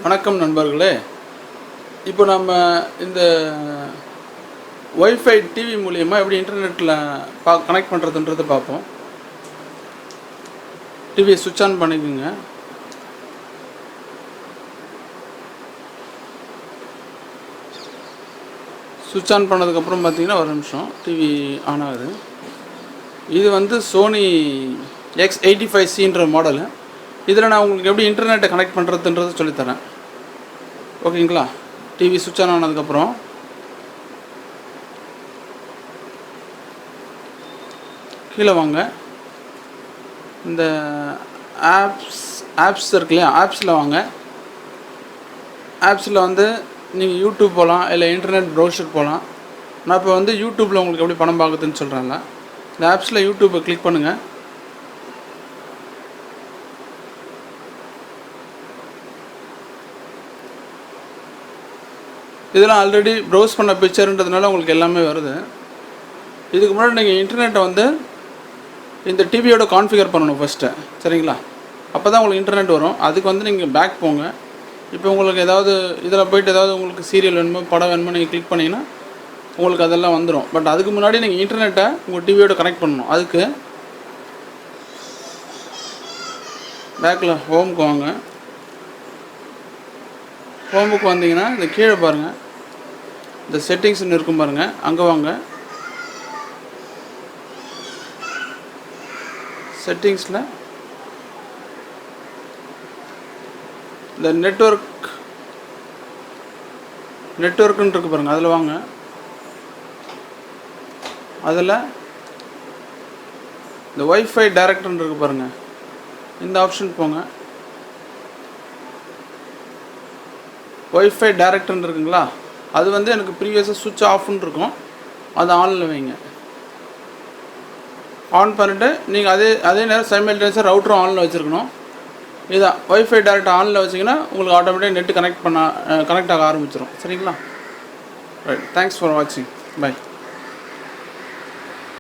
வணக்கம் நண்பர்களே. இப்போ நம்ம இந்த ஒய்ஃபை டிவி மூலியமாக எப்படி இன்டர்நெட்டில் கனெக்ட் பண்ணுறதுன்றதை பார்ப்போம். டிவியை சுவிட்ச் ஆன் பண்ணிக்கோங்க. சுவிட்ச் ஆன் பண்ணதுக்கப்புறம் பார்த்தீங்கன்னா ஒரு நிமிஷம் டிவி ஆன் ஆகுது. இது வந்து சோனி X85Cன்ற மாடலு. இதில் நான் உங்களுக்கு எப்படி இன்டர்நெட்டை கனெக்ட் பண்ணுறதுன்றது சொல்லித்தரேன். ஓகேங்களா? டிவி சுவிட்ச் ஆன் ஆனதுக்கப்புறம் கீழே வாங்க. இந்த ஆப்ஸ் இருக்கு இல்லையா, ஆப்ஸில் வாங்க. ஆப்ஸில் வந்து நீங்கள் யூடியூப் போகலாம், இல்லை இன்டர்நெட் ப்ரௌசர் போகலாம். நான் இப்போ வந்து யூடியூப்பில் உங்களுக்கு எப்படி படம் பார்க்குதுன்னு சொல்கிறேன்ல. இந்த ஆப்ஸில் யூடியூப்பை கிளிக் பண்ணுங்கள். இதெல்லாம் ஆல்ரெடி ப்ரௌஸ் பண்ண பிக்சர்ன்றதுனால உங்களுக்கு எல்லாமே வருது. இதுக்கு முன்னாடி நீங்கள் இன்டர்நெட்டை வந்து இந்த டிவியோட கான்ஃபிகர் பண்ணணும் ஃபஸ்ட்டு, சரிங்களா? அப்போ தான் உங்களுக்கு இன்டர்நெட் வரும். அதுக்கு வந்து நீங்கள் பேக் போங்க. இப்போ உங்களுக்கு ஏதாவது இதில் போய்ட்டு ஏதாவது உங்களுக்கு சீரியல் வேணுமோ படம் வேணுமோ நீங்கள் கிளிக் பண்ணிங்கன்னா உங்களுக்கு அதெல்லாம் வந்துடும். பட் அதுக்கு முன்னாடி நீங்கள் இன்டர்நெட்டை உங்கள் டிவியோட கனெக்ட் பண்ணணும். அதுக்கு பேக்கில் ஹோமுக்கு வாங்க. ஹோமுக்கு வந்தீங்கன்னா இந்த கீழே பாருங்கள், இந்த செட்டிங்ஸ்னு இருக்கும் பாருங்கள், அங்கே வாங்க. செட்டிங்ஸில் இந்த நெட்வொர்க்குன்னு இருக்கு பாருங்கள், அதில் வாங்க. அதில் இந்த ஒய்ஃபை டைரக்டர்னு இருக்கு பாருங்கள், இந்த ஆப்ஷன் போங்க. ஒய்ஃபை டைரக்டர்னு இருக்குங்களா, அது வந்து எனக்கு ப்ரீவியஸாக சுவிட்ச் ஆஃப்னு இருக்கும், அது ஆனில் வைங்க. ஆன் பண்ணிவிட்டு நீங்கள் அதே நேரம் சைமல்டேனியஸாக ரவுட்டரும் ஆனில் வச்சுருக்கணும். இதுதான் ஒய்ஃபை டைரக்டர் ஆனில் வச்சிங்கன்னா உங்களுக்கு ஆட்டோமேட்டிக்காக நெட்டு கனெக்ட் ஆக ஆரம்பிச்சிடும். சரிங்களா? ரைட், தேங்க்ஸ் ஃபார் வாட்சிங். பை.